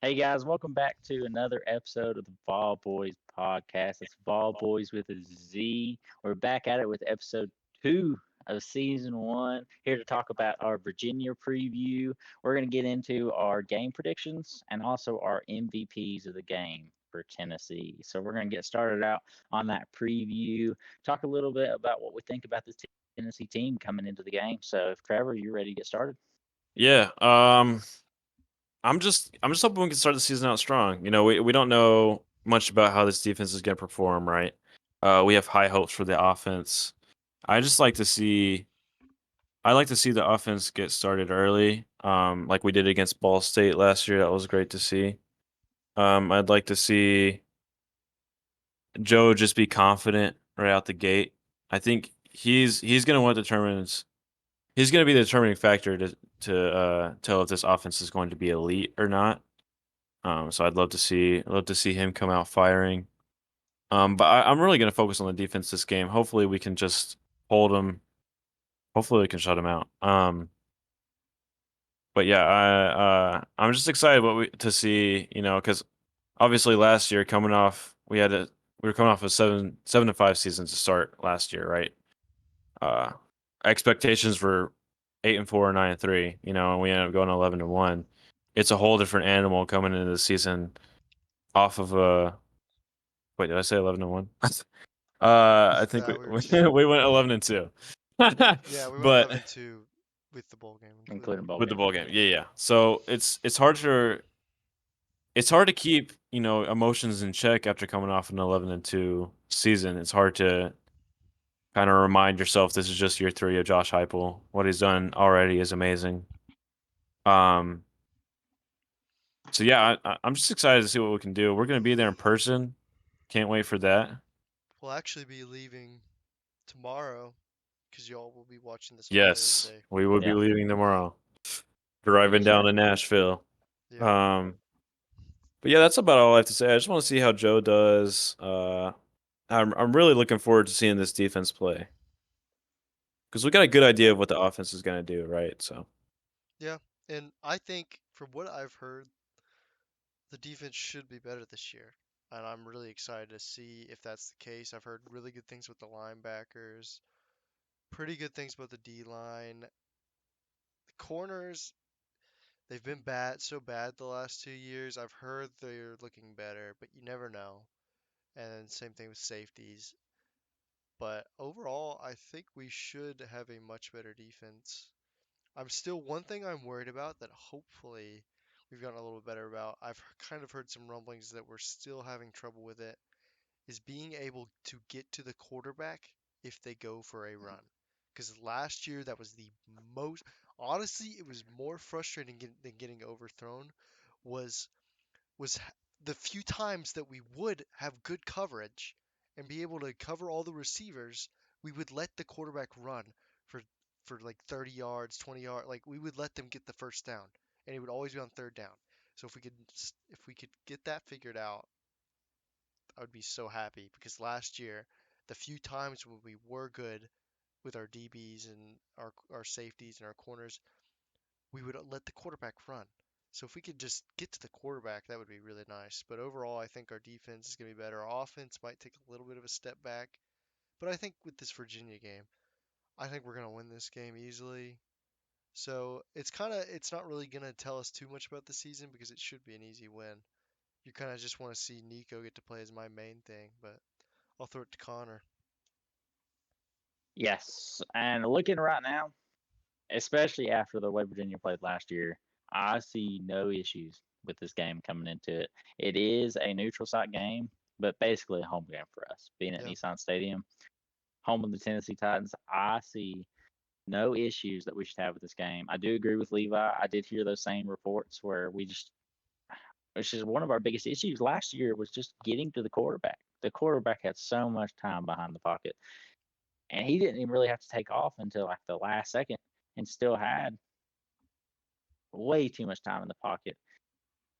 Hey guys, welcome back to another episode of the Vol Boys podcast. It's Vol Boys with a Z. We're back at it with episode 2 of season 1. Here to talk about our Virginia preview. We're going to get into our game predictions and also our MVPs of the game for Tennessee. So we're going to get started out on that preview. Talk a little bit about what we think about this Tennessee team coming into the game. So if Trevor, you're ready to get started. Yeah, I'm just hoping we can start the season out strong. We don't know much about how this defense is going to perform, right? We have high hopes for the offense. I just like to see I like to see the offense get started early, like we did against Ball State last year. That was great to see. I'd like to see Joe just be confident right out the gate. I think he's going to what determines he's going to be the determining factor to tell if this offense is going to be elite or not. So I'd love to see him come out firing. But I'm really going to focus on the defense this game. Hopefully we can just hold them. Hopefully we can shut them out. But yeah, I'm just excited to see. Because obviously last year we were coming off a 7-5 season to start last year, right? Uh, Expectations were 8-4 or 9-3. And we ended up going 11-1. It's a whole different animal coming into the season off of a. Wait, did I say 11-1? I think Nah, we were we two. we went 11-2. Yeah, we went But 11-2 with the bowl game included. Including bowl with the game. bowl game, yeah, yeah. So it's hard to keep emotions in check after coming off an 11-2 season. It's hard to kind of remind yourself this is just year 3 of Josh Heupel. What he's done already is amazing. Um. So yeah, I'm just excited to see what we can do. We're gonna be there in person. Can't wait for that. We'll actually be leaving tomorrow because y'all will be watching this on Yes, Thursday. we will be Yeah. leaving tomorrow. Driving Yes, down sir. to Nashville. Yep. Um, but yeah, that's about all I have to say. I just want to see how Joe does. I'm really looking forward to seeing this defense play because we got a good idea of what the offense is going to do, right? So Yeah, and I think from what I've heard, the defense should be better this year. And I'm really excited to see if that's the case. I've heard really good things with the linebackers, pretty good things about the D line. The corners, they've been so bad the last 2 years. I've heard they're looking better, but you never know. And then same thing with safeties. But overall, I think we should have a much better defense. I'm still one thing I'm worried about that hopefully we've gotten a little better about. I've kind of heard some rumblings that we're still having trouble with it, is being able to get to the quarterback if they go for a run. Because last year that was the most, honestly, it was more frustrating than getting overthrown. Was was the few times that we would have good coverage and be able to cover all the receivers, we would let the quarterback run for like 30 yards, 20 yards. Like we would let them get the first down, and it would always be on third down. So if we could get that figured out, I would be so happy because last year, the few times when we were good with our DBs and our safeties and our corners, we would let the quarterback run. So if we could just get to the quarterback, that would be really nice. But overall, I think our defense is going to be better. Our offense might take a little bit of a step back. But I think with this Virginia game, I think we're going to win this game easily. So it's not really going to tell us too much about the season because it should be an easy win. You kind of just want to see Nico get to play as my main thing, but I'll throw it to Connor. Yes. And looking right now, especially after the way Virginia played last year, I see no issues with this game coming into it. It is a neutral site game, but basically a home game for us. Being at Yeah. Nissan Stadium, home of the Tennessee Titans, I see no issues that we should have with this game. I do agree with Levi. I did hear those same reports where which is one of our biggest issues last year, was just getting to the quarterback. The quarterback had so much time behind the pocket, and he didn't even really have to take off until like the last second, and still had way too much time in the pocket.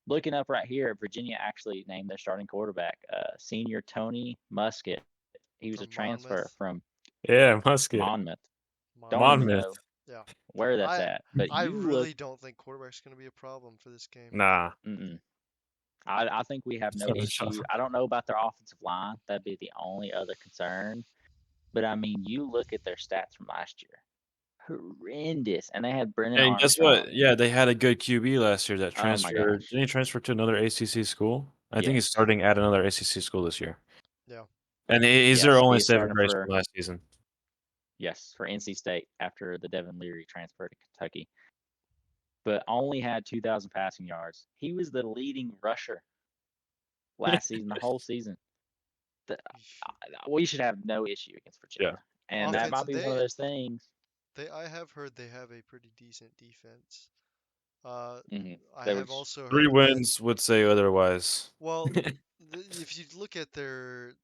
Looking up right here, Virginia actually named their starting quarterback senior Tony Muskett. He was a From transfer Monmouth. from yeah, Musket, Monmouth. Don't even Monmouth. know Monmouth. Yeah. where that's I at, but I you look. really don't think quarterback's going to be a problem for this game. Nah, Mm-mm. I think we have no issue. I don't know about their offensive line. That'd be the only other concern. But I mean, you look at their stats from last year. Horrendous. And they had Brennan And guess Armstrong. what? Yeah, they had a good QB last year that Oh my transferred. gosh. Didn't he transfer to another ACC school? I think he's Yes. starting at another ACC school this year. Yeah. And he's their Yes. only He's saving starting grace for from last season. yes, for NC State after the Devin Leary transfer to Kentucky. But only had 2,000 passing yards. He was the leading rusher last season, the whole season. The, we should have no issue against Virginia. And that Offense, might be one of those things. I have heard they have a pretty decent defense. I They have would also 3 heard that, wins would say otherwise. well, if you look at their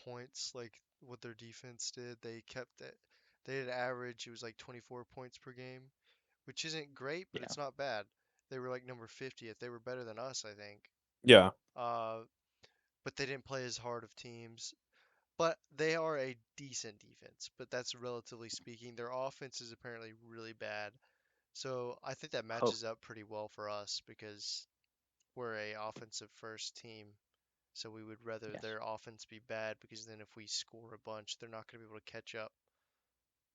points, like what their defense did, they kept it. They had average, it was like 24 points per game, which isn't great, but yeah. it's not bad. They were like number 50th. They were better than us, I think. Yeah. But they didn't play as hard of teams. But they are a decent defense, but that's relatively speaking. Their offense is apparently really bad. So I think that Oh, matches up pretty well for us because we're a offensive first team. So we would rather yes. their offense be bad because then if we score a bunch, they're not going to be able to catch up.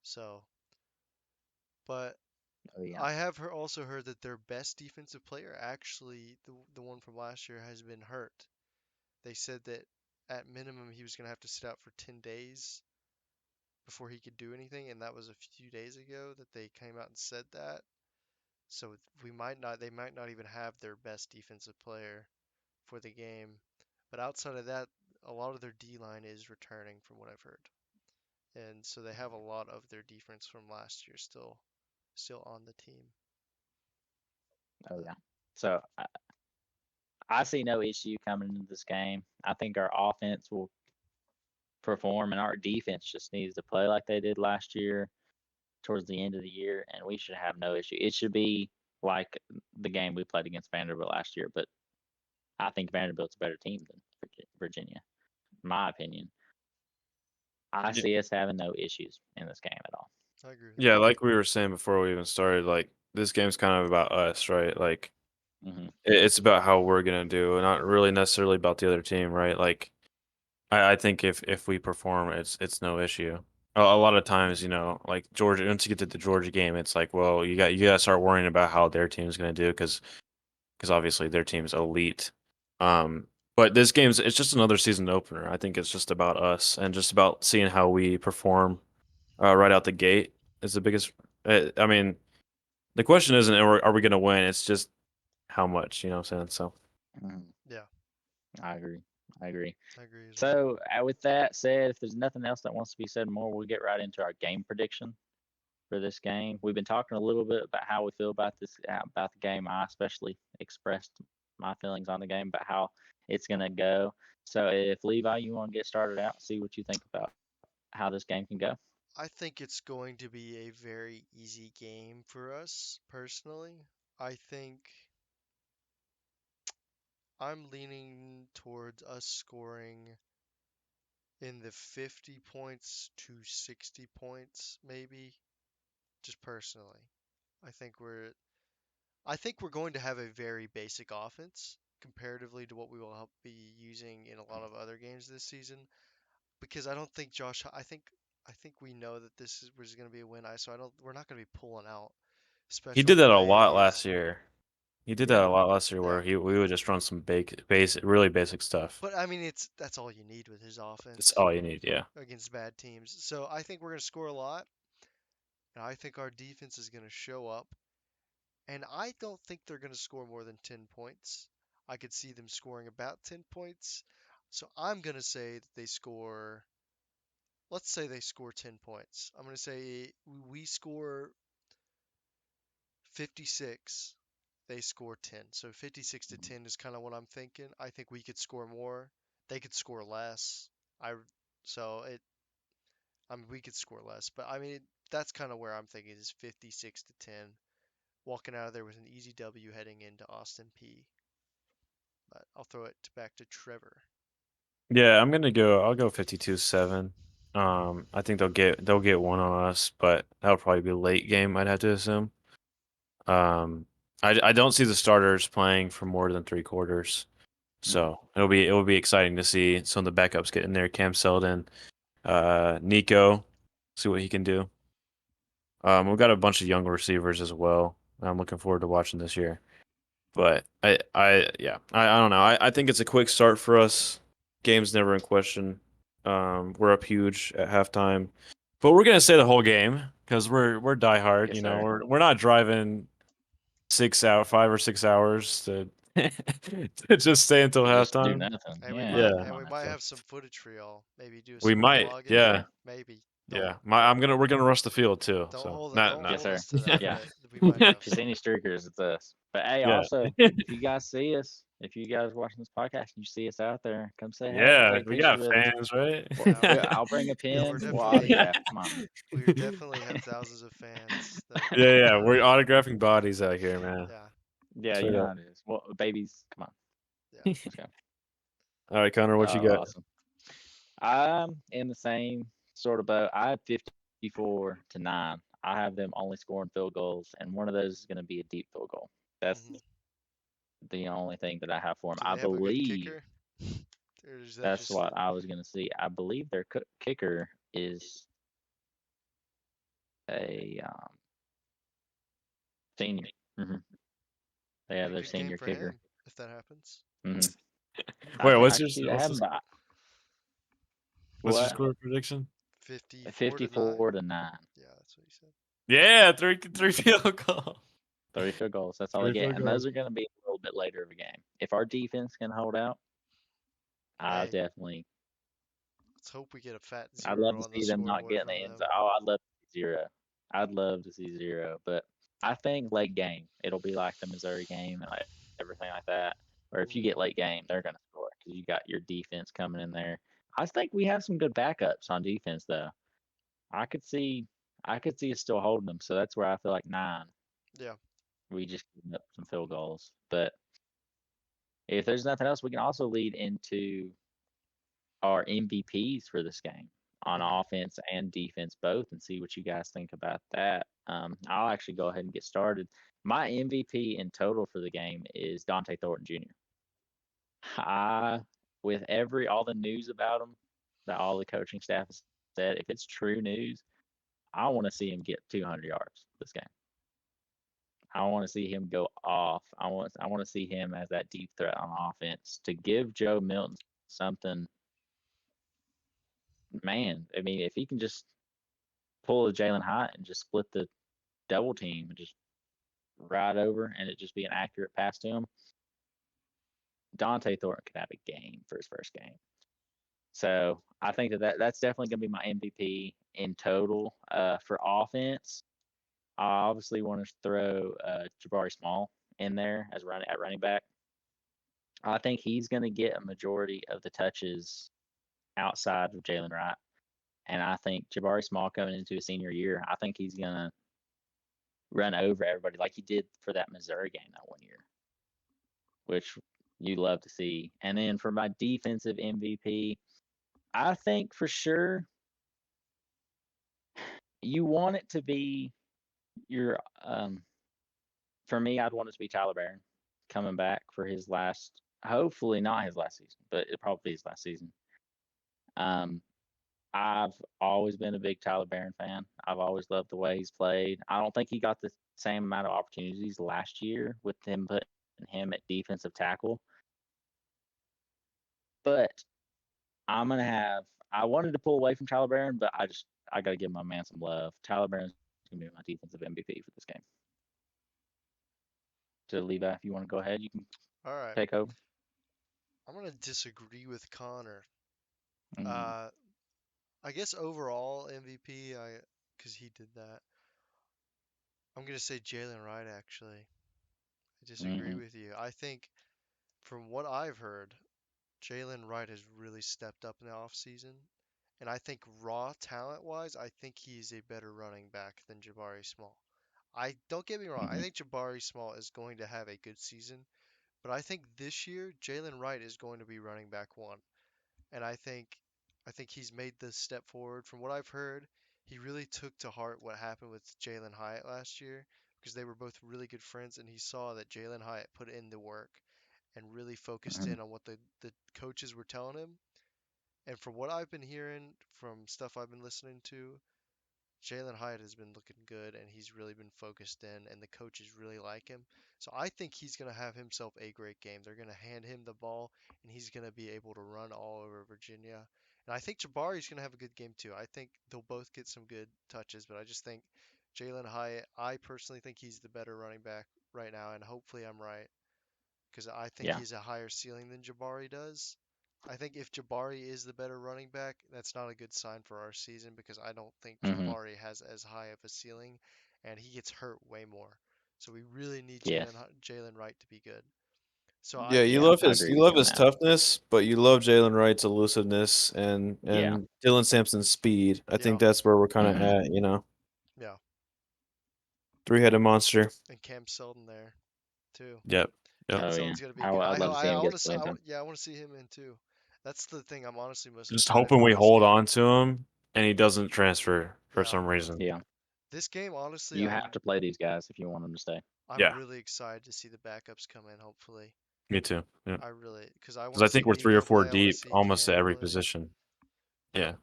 So, but Oh yeah. I have also heard that their best defensive player, actually the one from last year, has been hurt. They said that at minimum he was going to have to sit out for 10 days before he could do anything, and that was a few days ago that they came out and said that. So they might not even have their best defensive player for the game. But outside of that, a lot of their D line is returning from what I've heard. And so they have a lot of their defense from last year still on the team. Oh yeah. So I see no issue coming into this game. I think our offense will perform, and our defense just needs to play like they did last year towards the end of the year, and we should have no issue. It should be like the game we played against Vanderbilt last year, but I think Vanderbilt's a better team than Virginia, in my opinion. I Yeah. see us having no issues in this game at all. I agree with Yeah, that. like we were saying before we even started, like this game's kind of about us, right? Like hmm it's about how we're gonna do, not really necessarily about the other team, right? Like I think if we perform, it's no issue. A lot of times, like Georgia, once you get to the Georgia game, it's like, well, you got to start worrying about how their team's gonna do because obviously their team's elite. Um, but this it's just another season opener. I think it's just about us and just about seeing how we perform right out the gate is the biggest. I mean, the question isn't are we going to win? It's just how much. You know what I'm saying? So Yeah, I agree. I agree. I agree as well. So, with that said, if there's nothing else that wants to be said more, we'll get right into our game prediction for this game. We've been talking a little bit about how we feel about about the game. I especially expressed my feelings on the game, about how it's going to go. So, if Levi, you want to get started out, see what you think about how this game can go. I think it's going to be a very easy game for us personally. I think I'm leaning towards us scoring in the 50 points to 60 points, maybe, just personally. I think we're I think we're going to have a very basic offense comparatively to what we will be using in a lot of other games this season because I don't think I think we know that was going to be a win. So we're not going to be pulling out he special did that a lot last plays. year. He did that Yeah, a lot last year, yeah. where we would just run some really basic stuff. But I mean, that's all you need with his That's offense all you need. Yeah. against bad teams. So I think we're going to score a lot, and I think our defense is going to show up. And I don't think they're going to score more than 10 points. I could see them scoring about 10 points. So I'm going to say that let's say they score 10 points. I'm going to say we score 56, they score 10. So 56 to 10 is kind of what I'm thinking. I think we could score more. They could score less. I so it I mean we could score less, but I mean that's kind of where I'm thinking is 56 to 10. Walking out of there with an easy W heading into Austin Peay. But I'll throw it back to Trevor. Yeah, I'll go 52-7. I think they'll get one on us, but that'll probably be a late game, I'd have to assume. Um, I don't see the starters playing for more than 3 quarters. So it'll be exciting to see some of the backups get in there. Cam Seldon, Nico, see what he can do. We've got a bunch of young receivers as well. I'm looking forward to watching this year. But I don't know. I think it's a quick start for us. Game's never in question. We're up huge at halftime, but we're gonna stay the whole game because we're diehard. Yes, You know, sir. we're not driving 5 or 6 hours to to just stay until Just do halftime. nothing. And we Yeah. might Yeah, and Come we on, might so have some footage for y'all. Maybe do we some might. vlogging. Yeah, Maybe. yeah. Don't We're gonna rush the field too. don't So hold it. not Don't not. yes, hold sir. us to that, Yeah. but we might have If you see some. any streakers, it's us. But hey, Yeah. also, if you guys see us, if you guys watching this podcast and you see us out there, come say hey, Yeah, take we pictures got with us. fans, right? Well, Yeah, I'll bring a we're pen. We'll definitely autograph. Come on. we definitely have thousands of fans that Yeah, we're autographing bodies out here, man. yeah, Yeah, you Straight know up. how it is. Well, babies, come on. yeah. Let's go. All right, Connor, what you got? Awesome. I'm in the same sort of boat. I have 54-9. I have them only scoring field goals, and one of those is going to be a deep field goal. That's hmm the only thing that I have for them. Do I they have a good believe kicker? Or is that that's just what I was going to see. I believe their kicker is a senior. hmm They be have a their good game senior for kicker. him if that happens? hmm Wait, I can see that what's happen, this, but what's your what? score prediction? 54-9. 54-9. Yeah, that's what he said. Yeah, three field goal. 30 field goals. That's all they Three get. field And goals. those are going to be a little bit later of a game. If our defense can hold out, I Hey, definitely, let's hope we get a fat I'd love zero to on the see them not scoreboard getting the from end them. zone. Oh, I'd love to see zero. I'd love to see zero. But I think late game, it'll be like the Missouri game and like everything like that. Or if you get hmm late game, they're going to score because you got your defense coming in there. I think we have some good backups on defense, though. I could see, I could see us still holding them. So that's where I feel like 9. Yeah. We just give up some field goals. But if there's nothing else, we can also lead into our MVPs for this game on hmm offense and defense both and see what you guys think about that. I'll actually go ahead and get started. My MVP in total for the game is Dante Thornton Jr. I, with all the news about him that all the coaching staff has said, if it's true news, I want to see him get 200 yards this game. I want to see him go off. I want to see him as that deep threat on offense to give Joe Milton something. Man, I mean, if he can just pull a Jalen Hyatt and just split the double team and just ride over and it just be an accurate pass to him, Dante Thornton could have a game for his first game. So I think that's definitely going to be my MVP in total. For offense, I obviously want to throw Jabari Small in there as running back. I think he's going to get a majority of the touches outside of Jalen Wright. And I think Jabari Small coming into his senior year, I think he's going to run over everybody like he did for that Missouri game that one year, which you love to see. And then for my defensive MVP, I think for sure you want it to be your for me, I'd want it to be Tyler Barron coming back for his last, hopefully not his last season, but it probably his last season. Um, I've always been a big Tyler Barron fan. I've always loved the way he's played. I don't think he got the same amount of opportunities last year with him putting him at defensive tackle. But I'm gonna have. I wanted to pull away from Tyler Barron, but I gotta give my man some love. Tyler Barron's gonna be my defensive MVP for this game. To Levi, if you want to go ahead, you can All right. take over. I'm gonna disagree with Connor. Mm, Uh, I guess overall MVP, because he did that. I'm gonna say Jalen Wright actually. I disagree mm-hmm, with you. I think from what I've heard, Jalen Wright has really stepped up in the offseason. And I think raw talent wise, I think he's a better running back than Jabari Small. I don't get me wrong, I mm-hmm. think Jabari Small is going to have a good season, but I think this year Jalen Wright is going to be running back one. And I think he's made this step forward. From what I've heard, he really took to heart what happened with Jalen Hyatt last year because they were both really good friends, and he saw that Jalen Hyatt put in the work and really focused Mhm. in on what the coaches were telling him. And from what I've been hearing from stuff I've been listening to, Jalen Hyatt has been looking good and he's really been focused in, and the coaches really like him. So I think he's going to have himself a great game. They're going to hand him the ball and he's going to be able to run all over Virginia. And I think Jabari's going to have a good game too. I think they'll both get some good touches, but I just think Jalen Hyatt, I personally think he's the better running back right now, and hopefully I'm right because I think Yeah. he has a higher ceiling than Jabari does. I think if Jabari is the better running back, that's not a good sign for our season because I don't think Mhm. Jabari has as high of a ceiling, and he gets hurt way more. So we really need Yes. Jalen Wright to be good. So I Yeah, you think Yeah, love I his agree you with love you on his that. toughness, but you love Jalen Wright's elusiveness and Yeah. Dylan Sampson's speed. I yeah, think that's where we're kind of Mhm. at, you know. yeah, Three-headed monster. and Cam Seldon there too. Yep. Yep. Cam Oh yeah. Seldon's gonna be good. I'd love to see him I get want to some playing time. yeah, I want to see him in too. That's the thing I'm honestly most Just excited hoping for we this hold game. on to him and he doesn't transfer for Yeah, some reason. Yeah. this game honestly, You have to play these guys if you want them to stay. I'm Yeah, really excited to see the backups come in. Hopefully. me too. Yeah. I really, because I Because want I to see think we're 3 or Nico 4 play. I want to deep see almost at Cam every play. position. Yeah, Yeah.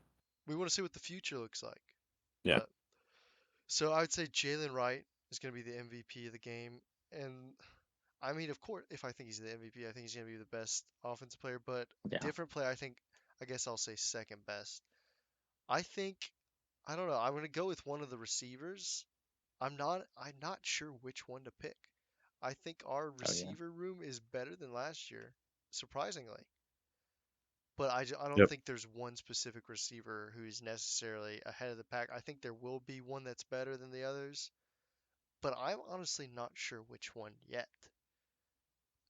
we want to see what the future looks like. Yeah. But so I would say Jalen Wright is going to be the MVP of the game, and I mean, of course, if I think he's the MVP, I think he's going to be the best offensive player. But Yeah. different player, I guess I'll say second best. I think, I don't know. I'm going to go with one of the receivers. I'm not sure which one to pick. I think our Oh yeah. receiver room is better than last year, surprisingly. But I don't Yep. think there's one specific receiver who is necessarily ahead of the pack. I think there will be one that's better than the others, but I'm honestly not sure which one yet.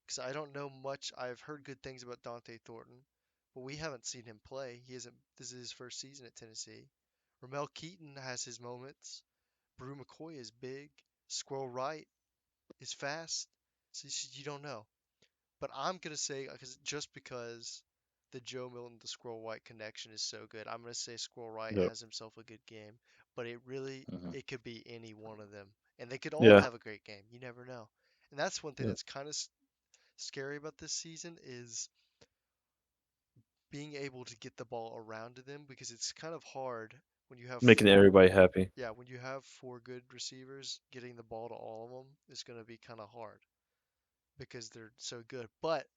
Because I don't know much. I've heard good things about Dante Thornton, but we haven't seen him play. He hasn't. This is his first season at Tennessee. Ramel Keaton has his moments. Brew McCoy is big. Squirrel Wright is fast. So you don't know. But I'm gonna say just because the Joe Milton to Squirrel White connection is so good, I'm gonna say Squirrel White Yep. has himself a good game. But Mhm. it could be any one of them, and they could all Yeah. have a great game. You never know, and that's one thing Yep. that's kind of scary about this season is being able to get the ball around to them because it's kind of hard when you have Making everybody happy. when you have four good receivers, getting the ball to all of them is gonna be kind of hard because they're so good. But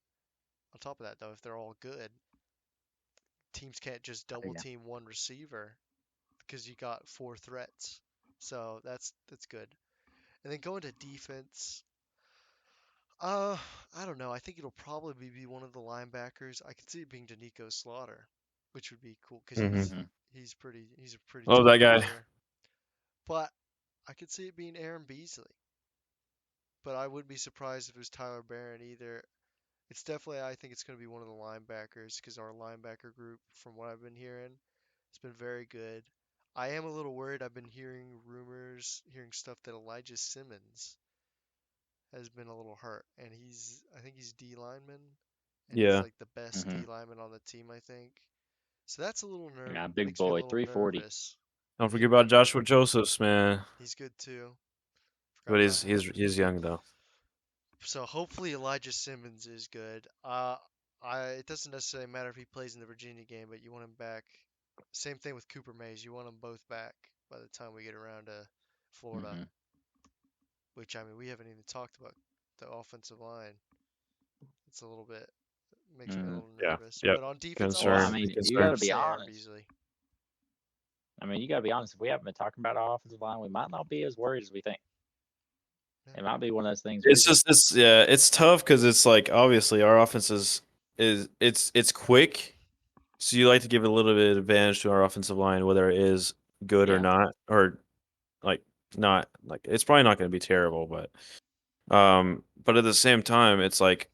on top of that, though, if they're all good, teams can't just Oh, double yeah. team one receiver because you got four threats. So that's good. And then going to defense, uh, I don't know. I think it'll probably be one of the linebackers. I could see it being Danico Slaughter, which would be cool because Hmm. Mhm. he's a pretty Love tough that guy. player. But I could see it being Aaron Beasley. But I wouldn't be surprised if it was Tyler Barron either. It's definitely, I think it's going to be one of the linebackers because our linebacker group, from what I've been hearing, has been very good. I am a little worried. I've been hearing rumors, hearing stuff that Elijah Simmons has been a little hurt, and I think he's D lineman, and he's Yeah. like the best D Mhm. lineman on the team, I think. So that's Yeah, big makes me a boy, little 340. nervous. Don't forget Big about boy. Joshua Josephs, man. He's good too. Forgot But about he's him. he's young though. So hopefully Elijah Simmons is good. It doesn't necessarily matter if he plays in the Virginia game, but you want him back. Same thing with Cooper Mays. You want them both back by the time we get around to Florida, Mhm. which I mean we haven't even talked about the offensive line. It's a little bit makes me a Mhm. little Yeah. nervous. Yep. But on defense, Well, I Concern. mean, you got Concern. to be say Aaron honest. Beasley. I mean, you got to be honest. If we haven't been talking about our offensive line, we might not be as worried as we think. Yeah. It might be one of those things It's just it's tough because it's like obviously our offense is it's quick, so you like to give a little bit of advantage to our offensive line, whether it is good or Yeah. not, or like not like it's probably not going to be terrible, but at the same time, it's like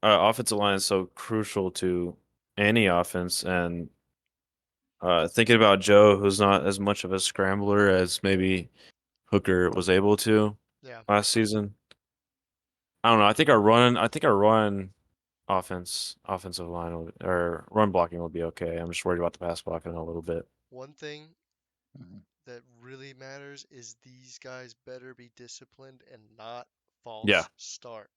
offensive line is so crucial to any offense, and thinking about Joe, who's not as much of a scrambler as maybe Hooker was able to Yeah. last season. I don't know. I think our run offensive line or run blocking will be okay. I'm just worried about the pass blocking a little bit. One thing Mhm. that really matters is these guys better be disciplined and not Yeah. false start.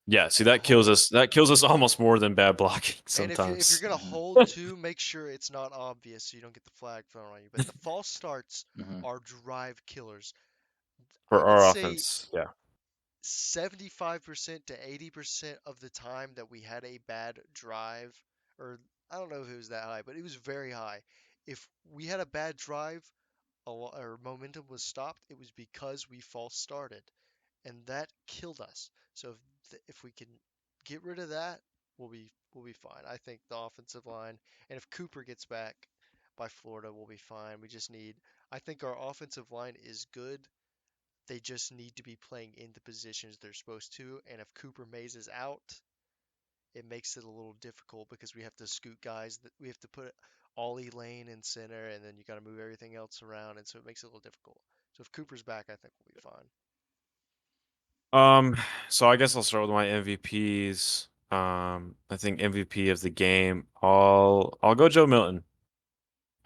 Yeah, see And that kills hold us. That kills us almost more than bad blocking and if you're sometimes. gonna Mhm. hold two, make sure it's not obvious so you don't get the flag thrown on you. But the false starts Mhm. are drive killers. I For would our say offense. Yeah. 75% to 80% of the time that we had a bad drive, or I don't know if it was that high, but it was very high. If we had a bad drive, or momentum was stopped, it was because we false started, and that killed us. So if we can get rid of that, we'll be fine. I think the offensive line, and if Cooper gets back by Florida, we'll be fine. We just need. I think our offensive line is good. They just need to be playing in the positions they're supposed to. And if Cooper Mays is out, it makes it a little difficult because we have to scoot guys that we have to put Ollie Lane in center, and then you got to move everything else around, and so it makes it a little difficult. So if Cooper's back, I think we'll be fine. So I guess I'll start with my MVPs. I think MVP of the game. I'll go Joe Milton.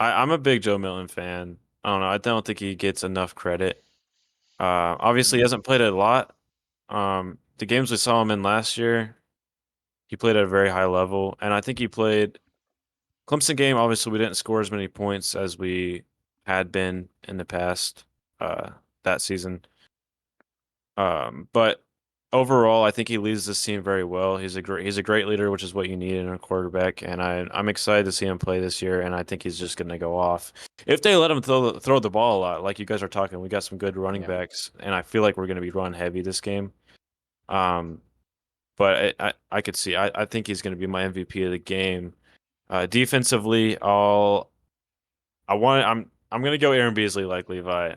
I'm a big Joe Milton fan. I don't know. I don't think he gets enough credit. Obviously he Mhm. hasn't played a lot. The games we saw him in last year, he played at a very high level, and I think he played Clemson game. Obviously, we didn't score as many points as we had been in the past that season. But overall, I think he leads this team very well. He's a great leader, which is what you need in a quarterback. And I'm excited to see him play this year. And I think he's just going to go off if they let him throw the ball a lot. Like you guys are talking, we got some good running Yeah. backs, and I feel like we're going to be run heavy this game. Um, but I could see. I think he's going to be my MVP of the game. Defensively, I'm going to go Aaron Beasley like Levi.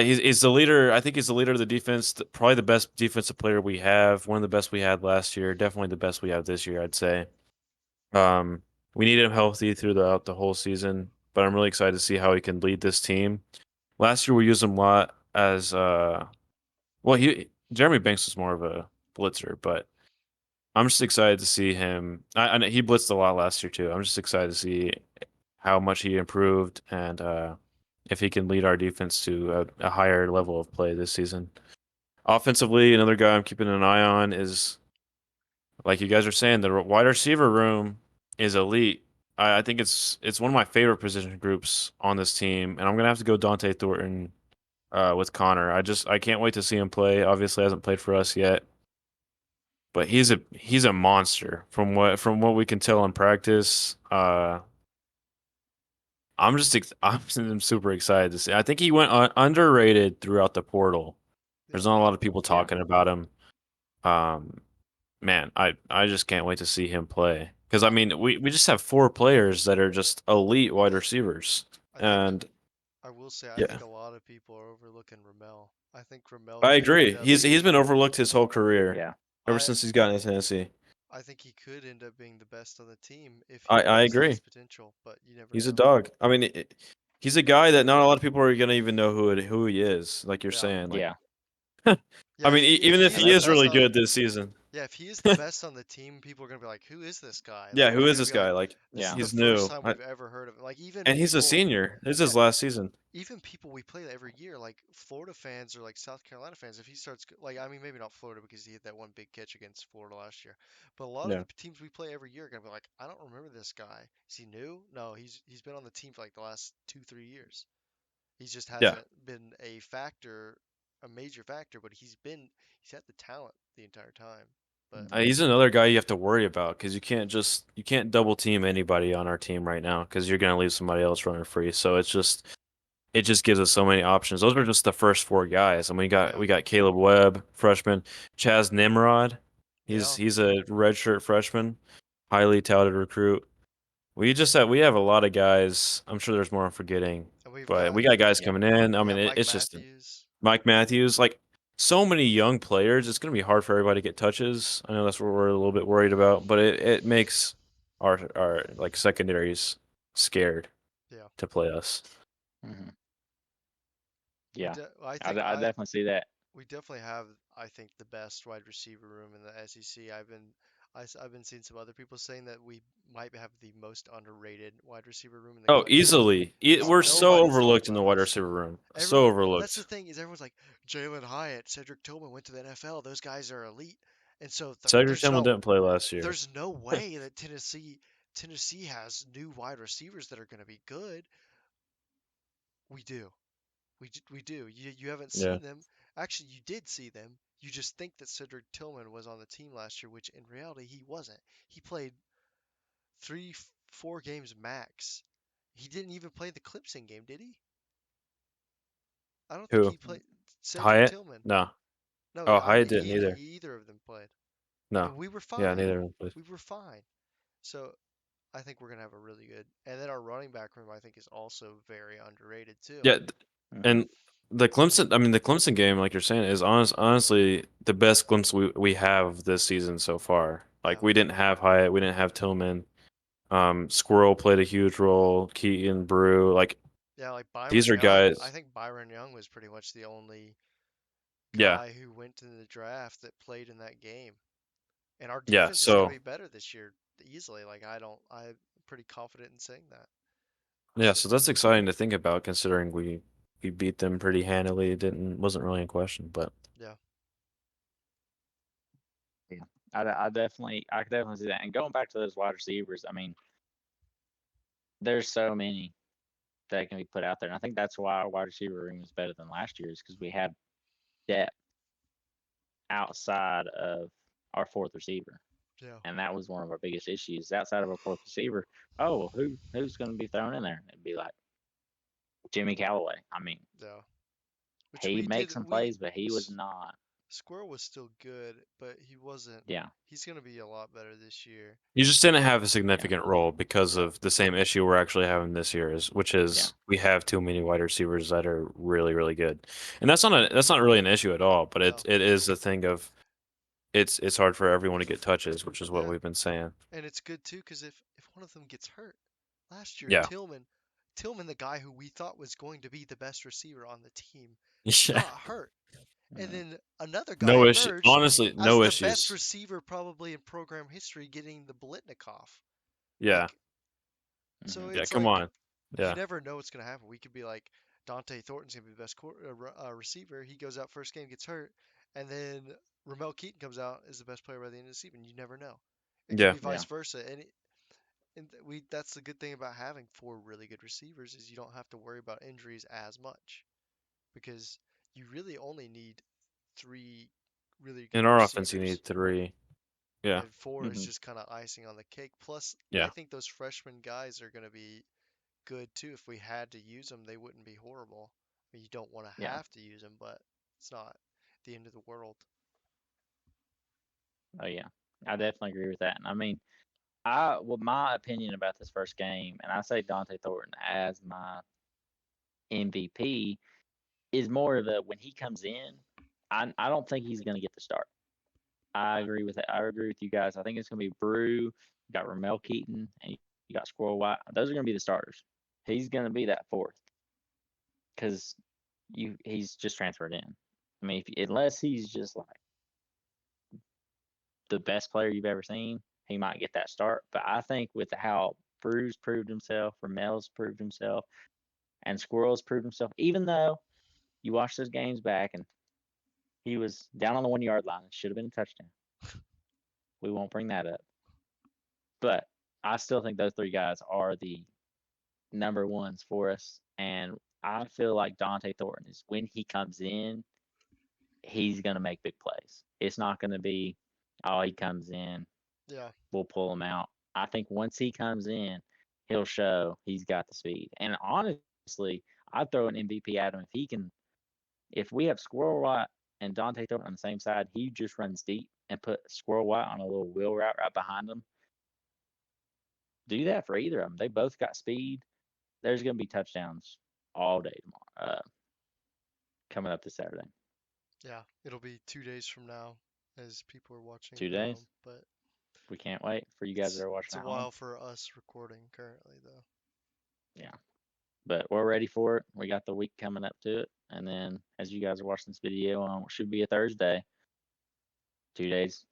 He's the leader. I think he's the leader of the defense. Probably the best defensive player we have. One of the best we had last year. Definitely the best we have this year, I'd say. Um, we need him healthy throughout the whole season, but I'm really excited to see how he can lead this team. Last year we used him a lot as well. He Jeremy Banks was more of a blitzer, but I'm just excited to see him. I know he blitzed a lot last year too. I'm just excited to see how much he improved and if he can lead our defense to a higher level of play this season. Offensively, another guy I'm keeping an eye on is, like you guys are saying, the wide receiver room is elite. I think it's one of my favorite position groups on this team, and I'm gonna have to go Dante Thornton with Connor. I can't wait to see him play. Obviously, hasn't played for us yet, but he's a monster from what we can tell in practice. I'm super excited to see. I think he went underrated throughout the portal. There's Yeah, not a lot of people Yeah. talking about him. Um, Man, I just can't wait to see him play. Because I I mean, we just have four players that are just elite wide receivers, I think and I will say I yeah, think a lot of people are overlooking Ramel. I think Ramel I could end agree. up He's been being overlooked his whole career Yeah. ever I since he's gotten to Tennessee. I think he could end up being the best on the team if he I realizes his agree. potential, but you never He's a know. dog. I mean, he's a guy that not a lot of people are gonna even know who he is. Like you're Yeah. saying, like Yeah. I Yeah, mean, if even he if And is he the that's is best really on good this season, Yeah, if he is the best on the team, people are gonna be like, "Who is this guy?" yeah, Like who they're is gonna this be like, guy? Like "This Yeah. is the he's first new, time we've ever heard of it." Like even and he's a people, senior. This is yeah, his last season. even people we play every year, like Florida fans or like South Carolina fans, if he starts like I mean maybe not Florida because he had that one big catch against Florida last year, but a lot of Yeah, the teams we play every year are gonna be like, "I don't remember this guy. Is he new? No, he's been on the team for like the last 2 3 years. He just yeah. hasn't been a factor, a major factor, but he's had the talent the entire time." But Mhm. He's another guy you have to worry about because you can't double team anybody on our team right now because you're gonna leave somebody else running free. So it just gives us so many options. Those are just the first four guys, and yeah, we got Caleb Webb, freshman, Chaz Nimrod. yeah, He's a redshirt freshman, highly touted recruit. We have a lot of guys. I'm sure there's more I'm forgetting, and we've but we got got guys Yeah. coming in. I yeah mean, Mike it's just Matthews. Mike Matthews, like so many young players. It's going to be hard for everybody to get touches. I know that's what we're a little bit worried about, but it makes our like secondaries scared Yeah, to play us. Mhm. Yeah. I I definitely see that. we definitely have I think the best wide receiver room in the SEC. I've been seeing some other people saying that we might have the most underrated wide receiver room in the Oh, country. easily. Because We're so nobody's talking overlooked in the about wide us. receiver room. So Everyone, that's the overlooked. thing is everyone's like Jalen Hyatt, Cedric Tillman went to the NFL. Those guys are elite, and so Cedric Tillman didn't play last year. there's no way that Tennessee has new wide receivers that are going to be good. We do. We do. You haven't Yeah. seen them. Actually, you did see them. You just think that Cedric Tillman was on the team last year, which in reality he wasn't. He played 4 games max. He didn't even play the Clemson game, did he? I don't think Who? he played Cedric Hyatt? Tillman. No. No, Oh, I don't Hyatt think didn't either. either of them played. No. And we were Yeah, fine. neither of them played. We were fine. So I think we're gonna have a really good. And then our running back room, I think, is also very underrated too. Yeah, Mhm. and the Clemson game, like you're saying, is honestly the best glimpse we have this season so far. Like Yeah. we didn't have Hyatt, we didn't have Tillman. Squirrel played a huge role. Keaton, Brew, like Yeah, like these Byron are Young. I guys. think Byron Young was pretty much the only Yeah, guy who went to the draft that played in that game. And our yeah. defense is gonna So be better this year easily. Like I'm pretty confident in saying that. yeah, so that's exciting to think about considering we beat them pretty handily. It didn't wasn't really in question, but Yeah. Yeah, I could definitely see that. And going back to those wide receivers, I mean, there's so many that can be put out there, and I think that's why our wide receiver room is better than last year's because we have depth outside of our fourth receiver, Yeah. and that was one of our biggest issues. Outside of our fourth receiver, oh, who's going to be thrown in there? It'd be like Jimmy Callaway. I mean, Yeah. Which he we makes did. some We plays, but he was not. Squirrel was still good, but he wasn't. Yeah, He's gonna be a lot better this year. you just didn't have a yeah, significant role because Yeah. of the same issue we're actually having this year, which yeah, is we have too many wide receivers that are really, really good. And that's not really an issue at all, but No. it is a thing of it's hard for everyone to get touches, which is what Yeah. we've been saying. And it's good too, because if one of them gets hurt, last year Yeah. Tillman, the guy who we thought was going to be the best receiver on the team, Yeah. got hurt, and mm, then another guy No issue. emerged Honestly, as no the best issues. receiver probably in program history, getting the Blitnikoff. Yeah. Like, so mhm, Yeah, it's come like on. you Yeah. never know what's going to happen. We could be like Dante Thornton's going to be the best receiver. He goes out first game, gets hurt, and then Ramel Keaton comes out is the best player by the end of the season. You never know. It could Yeah. be yeah, vice versa, and we that's the good thing about having 4 really good receivers is you don't have to worry about injuries as much because you really only need 3 really In good our offense, you receivers, need 3. Yeah. and 4 is mhm, just kind of icing on the cake. Plus, I Yeah. think those freshman guys are going to be good too. If we had to use them, they wouldn't be horrible. I mean, you don't want to yeah. have to use them, but it's not the end of the world. Oh yeah, I definitely agree with that. And I mean, well, my opinion about this first game, and I say Dante Thornton as my MVP, is more of a when he comes in, I don't think he's going to get the start. I agree with it. I agree with you guys. I think it's going to be Brew, you got Ramel Keaton, and you got Squirrel White. Those are going to be the starters. He's going to be that fourth because he's just transferred in. I mean, unless he's just like the best player you've ever seen, he might get that start. But I think with how Brew's proved himself, Ramel's proved himself, and Squirrel's proved himself, even though you watch those games back and he was down on the 1 yard line, it should have been a touchdown. We won't bring that up. But I still think those 3 guys are the number ones for us. And I feel like Dante Thornton is when he comes in, he's going to make big plays. It's not going to be, oh, he comes in, Yeah, we'll pull him out. I think once he comes in, he'll show he's got the speed. And honestly, I'd throw an MVP at him if he can. If we have Squirrel White and Dante Thornton on the same side, he just runs deep and put Squirrel White on a little wheel route right behind him. Do that for either of them. They both got speed. There's going to be touchdowns all day tomorrow, coming up this Saturday. yeah. It'll be 2 days from now as people are watching 2 days. home, but We can't wait for you guys that are it's watching a at home. while for us recording currently though. Yeah. But we're ready for it. We got the week coming up to it. And then as you guys are watching this video on what should be a Thursday, 2 days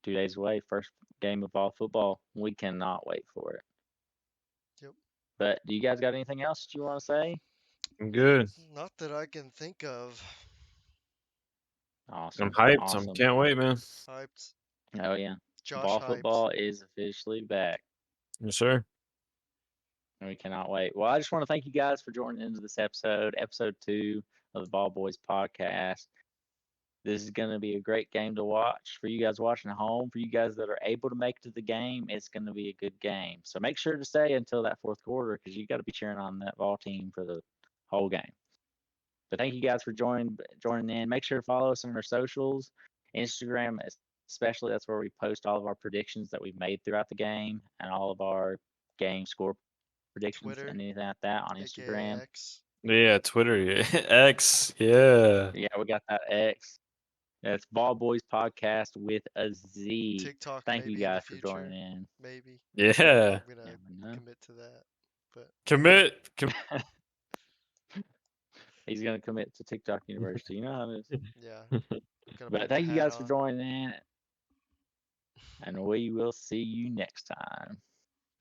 2 days away. First game of fall football. We cannot wait for it. Yep. But do you guys got anything else that you want to say? I'm good. Not that I can think of. Awesome. I'm hyped. Awesome. Can't wait, man. Hyped. Oh yeah. Josh Ball hyped. football is officially back. Yes, sir. And we cannot wait. Well, I just want to thank you guys for joining into this episode 2 of the Ball Boys podcast. This is going to be a great game to watch for you guys watching at home. For you guys that are able to make it to the game, it's going to be a good game. So make sure to stay until that fourth quarter because you got to be cheering on that ball team for the whole game. But thank you guys for joining in. Make sure to follow us on our socials, Instagram especially. That's where we post all of our predictions that we've made throughout the game and all of our game score predictions Twitter, and anything like that on aka Instagram. X. Yeah, Twitter, yeah. X, yeah. Yeah, we got that X. That's Ball Boys Podcast with a Z. TikTok Thank maybe you in the guys for future. joining in. Maybe. Yeah. I'm gonna Never know. commit to that. But Commit. He's gonna commit to TikTok University. You know how it is. yeah, gonna But put thank the you hat guys for on. joining in, and we will see you next time.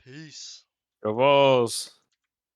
Peace. Go Vols.